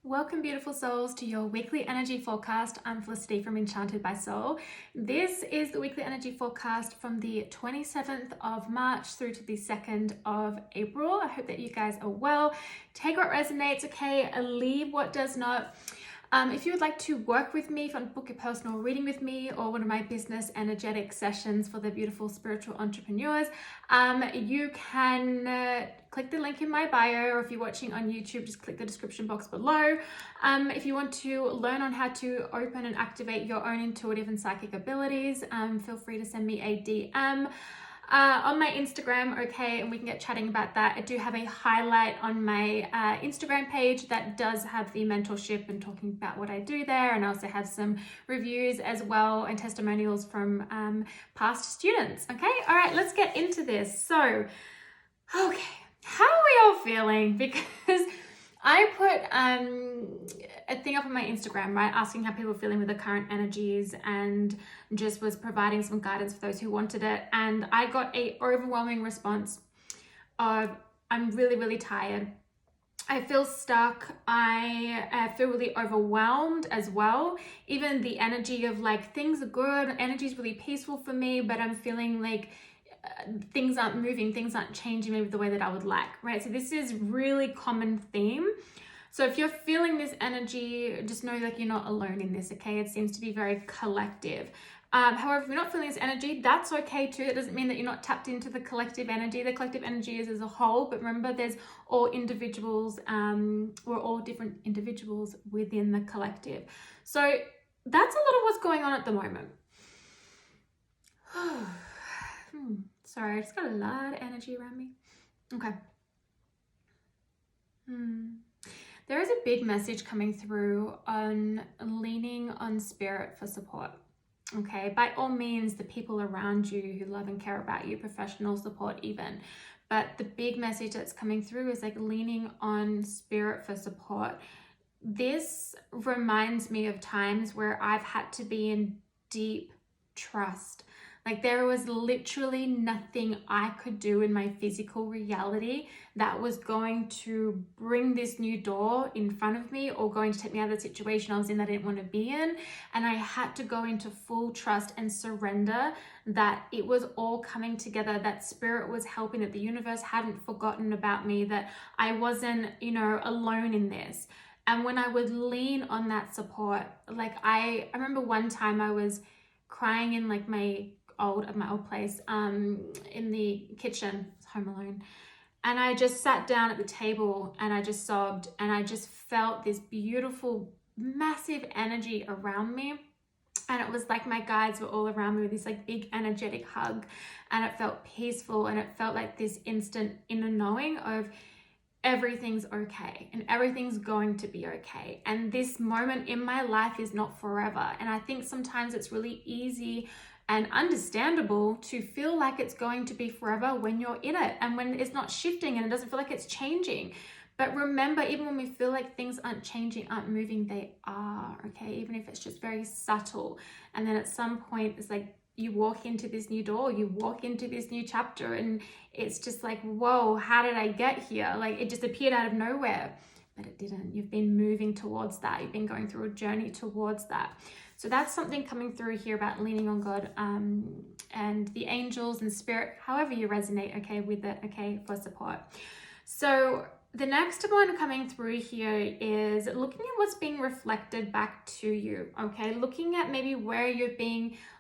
Welcome, beautiful souls, to your weekly energy forecast. I'm Felicity from Enchanted by Soul. This is the weekly energy forecast from the 27th of March through to the 2nd of April. I hope that you guys are well. Take what resonates, okay? Leave what does not. If you would like to work with me, if you want to book a personal reading with me or one of my business energetic sessions for the beautiful spiritual entrepreneurs, you can click the link in my bio, or if you're watching on YouTube, just click the description box below. If you want to learn on how to open and activate your own intuitive and psychic abilities, feel free to send me a DM. On my Instagram, okay, and we can get chatting about that. I do have a highlight on my Instagram page that does have the mentorship and talking about what I do there, and I also have some reviews as well and testimonials from past students. Okay, all right, let's get into this. So, okay, how are we all feeling? Because I put a thing up on my Instagram, right, asking how people are feeling with the current energies, and just was providing some guidance for those who wanted it. And I got a overwhelming response of, I'm really, really tired. I feel stuck. I feel really overwhelmed as well. Even the energy of like, things are good, energy is really peaceful for me, but I'm feeling like things aren't moving, things aren't changing maybe the way that I would like, right? So this is really common theme. So if you're feeling this energy, just know like you're not alone in this, okay? It seems to be very collective. However, if you're not feeling this energy, that's okay too. It doesn't mean that you're not tapped into the collective energy. The collective energy is as a whole, but remember there's all individuals, we're all different individuals within the collective. So that's a lot of what's going on at the moment. Sorry, I just got a lot of energy around me. Okay. There is a big message coming through on leaning on spirit for support. Okay, by all means, the people around you who love and care about you, professional support even. But the big message that's coming through is like leaning on spirit for support. This reminds me of times where I've had to be in deep trust. Like there was literally nothing I could do in my physical reality that was going to bring this new door in front of me or going to take me out of the situation I was in that I didn't want to be in. And I had to go into full trust and surrender that it was all coming together, that spirit was helping, that the universe hadn't forgotten about me, that I wasn't, alone in this. And when I would lean on that support, like I remember one time I was crying in like my old place in the kitchen, home alone, and I just sat down at the table and I just sobbed, and I just felt this beautiful massive energy around me, and it was like my guides were all around me with this like big energetic hug, and it felt peaceful, and it felt like this instant inner knowing of everything's okay and everything's going to be okay. And this moment in my life is not forever. And I think sometimes it's really easy and understandable to feel like it's going to be forever when you're in it and when it's not shifting and it doesn't feel like it's changing. But remember, even when we feel like things aren't changing, aren't moving, they are, okay? Even if it's just very subtle. And then at some point, it's like you walk into this new door, you walk into this new chapter, and it's just like, whoa, how did I get here? Like it just appeared out of nowhere, but it didn't. You've been moving towards that. You've been going through a journey towards that. So that's something coming through here about leaning on God and the angels and spirit, however you resonate, okay, with it, okay, for support. So the next one coming through here is looking at what's being reflected back to you, okay? Looking at maybe where you're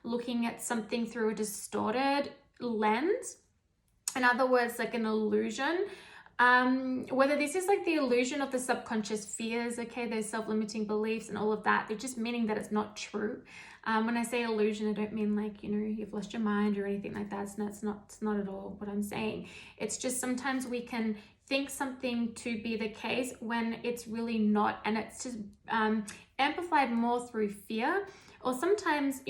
looking at something through a distorted lens. In other words, like an illusion. Whether this is like the illusion of the subconscious fears, okay, those self-limiting beliefs and all of that, they're just meaning that it's not true. When I say illusion, I don't mean like, you've lost your mind or anything like that. It's not at all what I'm saying. It's just sometimes we can think something to be the case when it's really not, and it's just amplified more through fear. Or sometimes,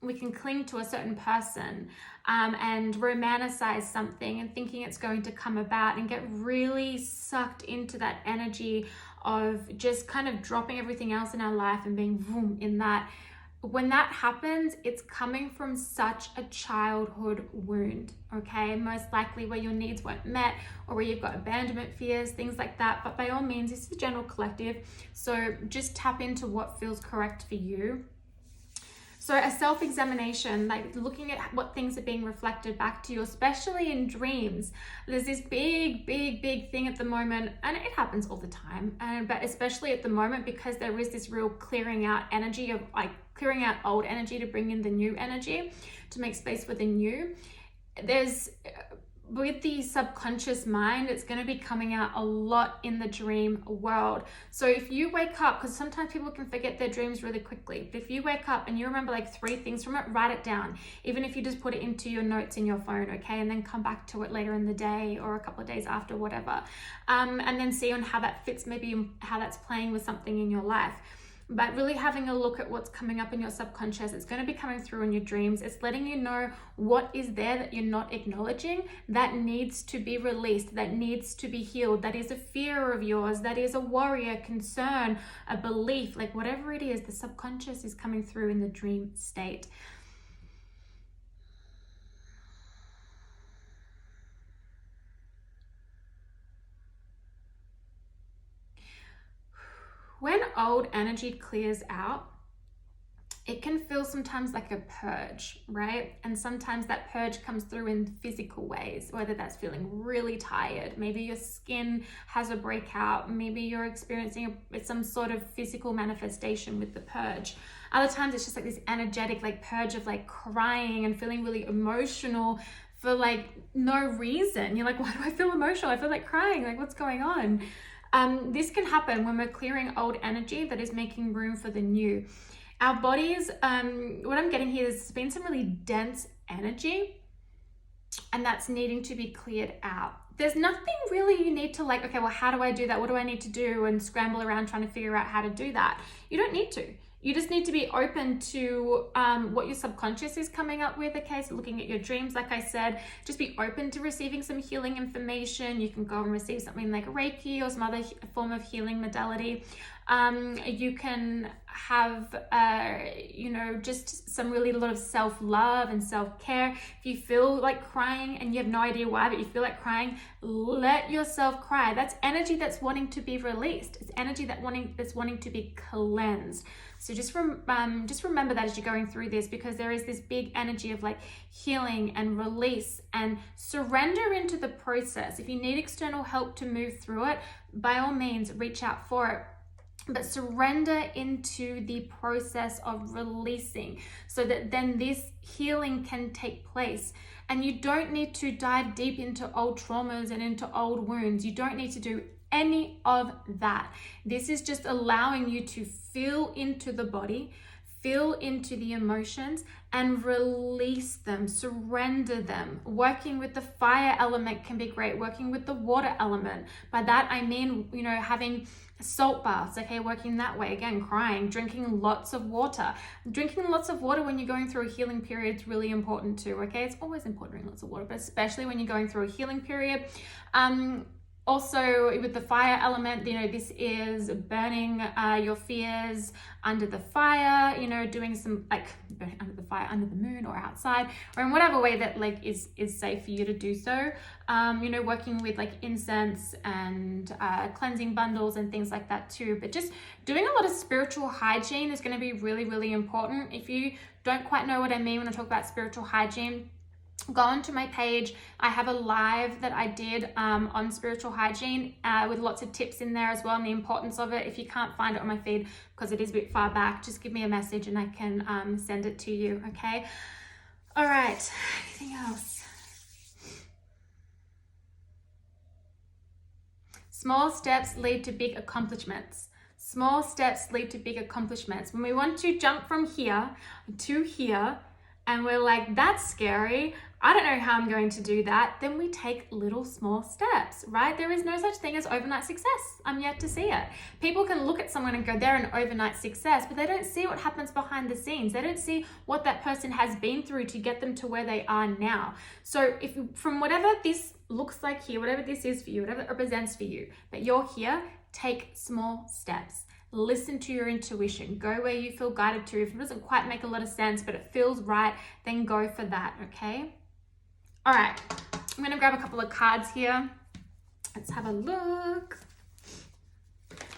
we can cling to a certain person and romanticize something and thinking it's going to come about and get really sucked into that energy of just kind of dropping everything else in our life and being boom in that, when that happens, it's coming from such a childhood wound, okay? Most likely where your needs weren't met, or where you've got abandonment fears, things like that. But by all means, this is a general collective. So just tap into what feels correct for you. So a self-examination, like looking at what things are being reflected back to you, especially in dreams. There's this big thing at the moment, and it happens all the time, but especially at the moment, because there is this real clearing out energy of like clearing out old energy to bring in the new energy, to make space for the new. There's with the subconscious mind, it's going to be coming out a lot in the dream world. So if you wake up, because sometimes people can forget their dreams really quickly, but if you wake up and you remember like 3 things from it, write it down, even if you just put it into your notes in your phone, okay, and then come back to it later in the day or a couple of days after, whatever, and then see on how that fits, maybe how that's playing with something in your life. But really having a look at what's coming up in your subconscious. It's going to be coming through in your dreams. It's letting you know what is there that you're not acknowledging, that needs to be released, that needs to be healed, that is a fear of yours, that is a worry, a concern, a belief, like whatever it is, the subconscious is coming through in the dream state. When old energy clears out, it can feel sometimes like a purge, right? And sometimes that purge comes through in physical ways, whether that's feeling really tired, maybe your skin has a breakout, maybe you're experiencing some sort of physical manifestation with the purge. Other times it's just like this energetic like purge of like crying and feeling really emotional for like no reason. You're like, why do I feel emotional? I feel like crying, like what's going on? This can happen when we're clearing old energy that is making room for the new. Our bodies, what I'm getting here is there's been some really dense energy, and that's needing to be cleared out. There's nothing really you need to like, okay, well, how do I do that? What do I need to do? And scramble around trying to figure out how to do that. You don't need to. You just need to be open to what your subconscious is coming up with, okay? So looking at your dreams, like I said, just be open to receiving some healing information. You can go and receive something like Reiki or some other form of healing modality. You can have, just some really a lot of self-love and self-care. If you feel like crying and you have no idea why, but you feel like crying, let yourself cry. That's energy that's wanting to be released. It's energy that's wanting to be cleansed. So just remember that as you're going through this, because there is this big energy of like healing and release, and surrender into the process. If you need external help to move through it, by all means, reach out for it. But surrender into the process of releasing, so that then this healing can take place. And you don't need to dive deep into old traumas and into old wounds. You don't need to do any of that. This is just allowing you to feel into the body, feel into the emotions, and release them, surrender them. Working with the fire element can be great. Working with the water element. By that I mean, having salt baths, okay, working that way. Again, crying, drinking lots of water. Drinking lots of water when you're going through a healing period is really important too, okay? It's always important to drink lots of water, but especially when you're going through a healing period. Also with the fire element, this is burning your fears under the fire, doing some like burning under the fire, under the moon, or outside, or in whatever way that like is safe for you to do so. Working with like incense and cleansing bundles and things like that too. But just doing a lot of spiritual hygiene is going to be really, really important. If you don't quite know what I mean when I talk about spiritual hygiene, go onto my page. I have a live that I did on spiritual hygiene with lots of tips in there as well, and the importance of it. If you can't find it on my feed because it is a bit far back, just give me a message and I can send it to you, okay? All right, anything else? Small steps lead to big accomplishments. Small steps lead to big accomplishments. When we want to jump from here to here, and we're like, that's scary, I don't know how I'm going to do that, then we take little small steps, right? There is no such thing as overnight success. I'm yet to see it. People can look at someone and go, they're an overnight success, but they don't see what happens behind the scenes. They don't see what that person has been through to get them to where they are now. So if from whatever this looks like here, whatever this is for you, whatever it represents for you, but you're here, take small steps. listen to your intuition. Go where you feel guided to. If it doesn't quite make a lot of sense, but it feels right, then go for that, okay? All right, I'm gonna grab a couple of cards here. Let's have a look.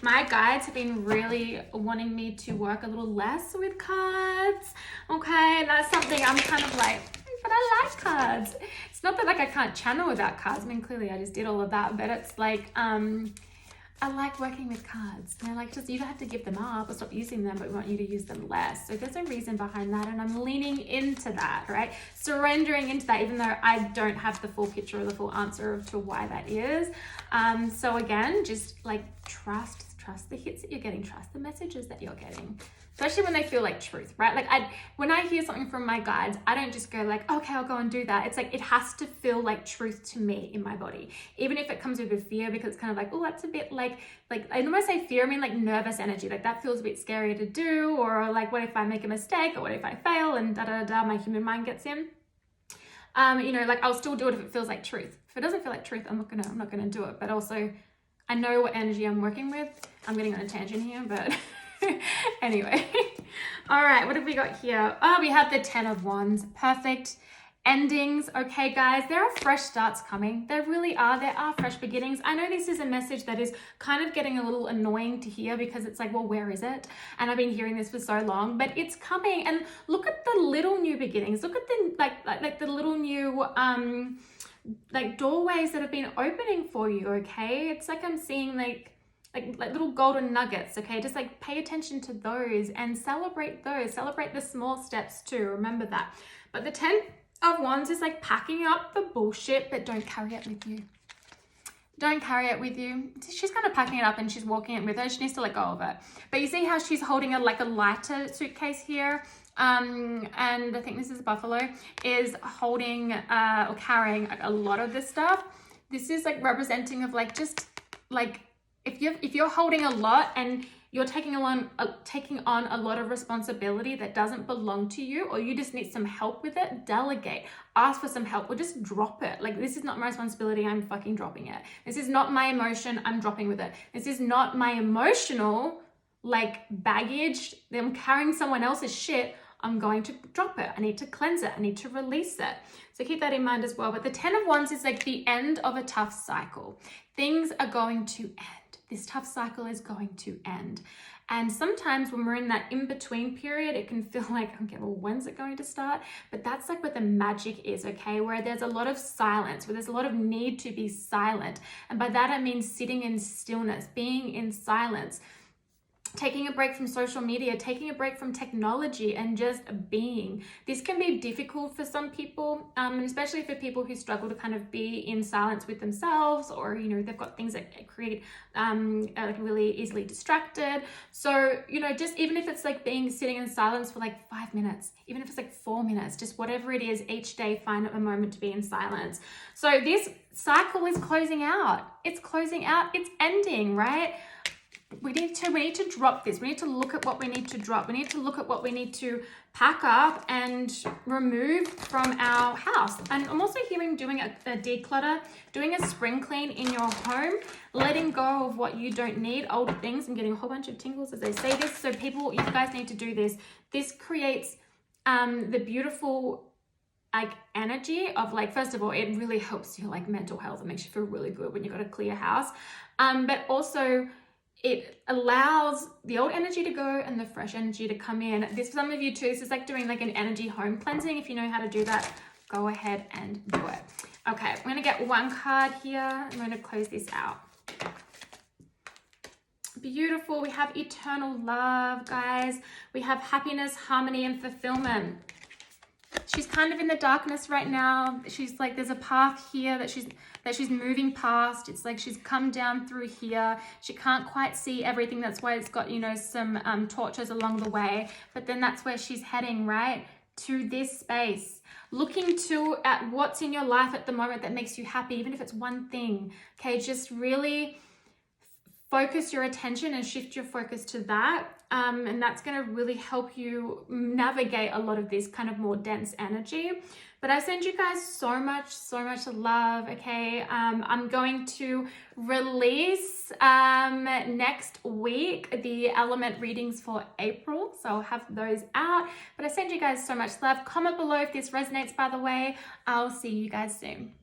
My guides have been really wanting me to work a little less with cards, okay? And that's something I'm kind of like, but I like cards. It's not that like I can't channel without cards. I mean, clearly I just did all of that, but it's like, I like working with cards. They're like, just, you don't have to give them up or stop using them, but we want you to use them less. So there's a reason behind that, and I'm leaning into that, right? Surrendering into that, even though I don't have the full picture or the full answer to why that is. So again, just like trust the hits that you're getting, trust the messages that you're getting, especially when they feel like truth, right? Like when I hear something from my guides, I don't just go like, okay, I'll go and do that. It's like, it has to feel like truth to me in my body, even if it comes with a fear, because it's kind of like, oh, that's a bit like I don't want to say fear, I mean like nervous energy, like that feels a bit scary to do, or like, what if I make a mistake, or what if I fail, and my human mind gets in. You know, like I'll still do it if it feels like truth. If it doesn't feel like truth, I'm not gonna do it. But also, I know what energy I'm working with. I'm getting on a tangent here, but anyway. All right, what have we got here? Oh, we have the 10 of Wands. Perfect endings. Okay, guys, there are fresh starts coming. There really are. There are fresh beginnings. I know this is a message that is kind of getting a little annoying to hear, because it's like, well, where is it? And I've been hearing this for so long, but it's coming. And look at the little new beginnings. Look at the like the little new like doorways that have been opening for you, okay? It's like I'm seeing like little golden nuggets, okay? Just like pay attention to those and celebrate those. Celebrate the small steps too, remember that. But the 10 of Wands is like packing up the bullshit, but don't carry it with you. Don't carry it with you. She's kind of packing it up and she's walking it with her. She needs to let go of it. But you see how she's holding a lighter suitcase here? And I think this is Buffalo, is holding or carrying a lot of this stuff. This is like representing of like, just like, if you're holding a lot and you're taking on a lot of responsibility that doesn't belong to you, or you just need some help with it, delegate, ask for some help, or just drop it. Like, this is not my responsibility, I'm fucking dropping it. This is not my emotion, I'm dropping with it. This is not my emotional like baggage, I'm carrying someone else's shit, I'm going to drop it. I need to cleanse it. I need to release it. So keep that in mind as well. But the 10 of Wands is like the end of a tough cycle. Things are going to end. This tough cycle is going to end. And sometimes when we're in that in-between period, it can feel like, okay, well, when's it going to start? But that's like what the magic is, okay? Where there's a lot of silence, where there's a lot of need to be silent. And by that, I mean sitting in stillness, being in silence, taking a break from social media, taking a break from technology, and just being. This can be difficult for some people, and especially for people who struggle to kind of be in silence with themselves, or, you know, they've got things that create like really easily distracted. So, you know, just even if it's like sitting in silence for like 5 minutes, even if it's like 4 minutes, just whatever it is, each day, find a moment to be in silence. So this cycle is closing out. It's closing out. It's ending, right? We need to drop this. We need to look at what we need to drop. We need to look at what we need to pack up and remove from our house. And I'm also hearing doing a declutter, doing a spring clean in your home, letting go of what you don't need, old things. I'm getting a whole bunch of tingles as I say this. So people, you guys need to do this. This creates the beautiful like energy of like, first of all, it really helps your like mental health. It makes you feel really good when you've got a clear house. But also, it allows the old energy to go and the fresh energy to come in. This, for some of you too, this is like doing like an energy home cleansing. If you know how to do that, go ahead and do it. Okay, I'm going to get one card here. I'm going to close this out. Beautiful. We have eternal love, guys. We have happiness, harmony, and fulfillment. She's kind of in the darkness right now. She's like, there's a path here that she's moving past. It's like she's come down through here. She can't quite see everything. That's why it's got, you know, some torches along the way. But then that's where she's heading, right? To this space. Looking at what's in your life at the moment that makes you happy, even if it's one thing. Okay, just really focus your attention and shift your focus to that. And that's going to really help you navigate a lot of this kind of more dense energy. But I send you guys so much love, okay? I'm going to release next week the element readings for April, so I'll have those out. But I send you guys so much love. Comment below if this resonates, by the way. I'll see you guys soon.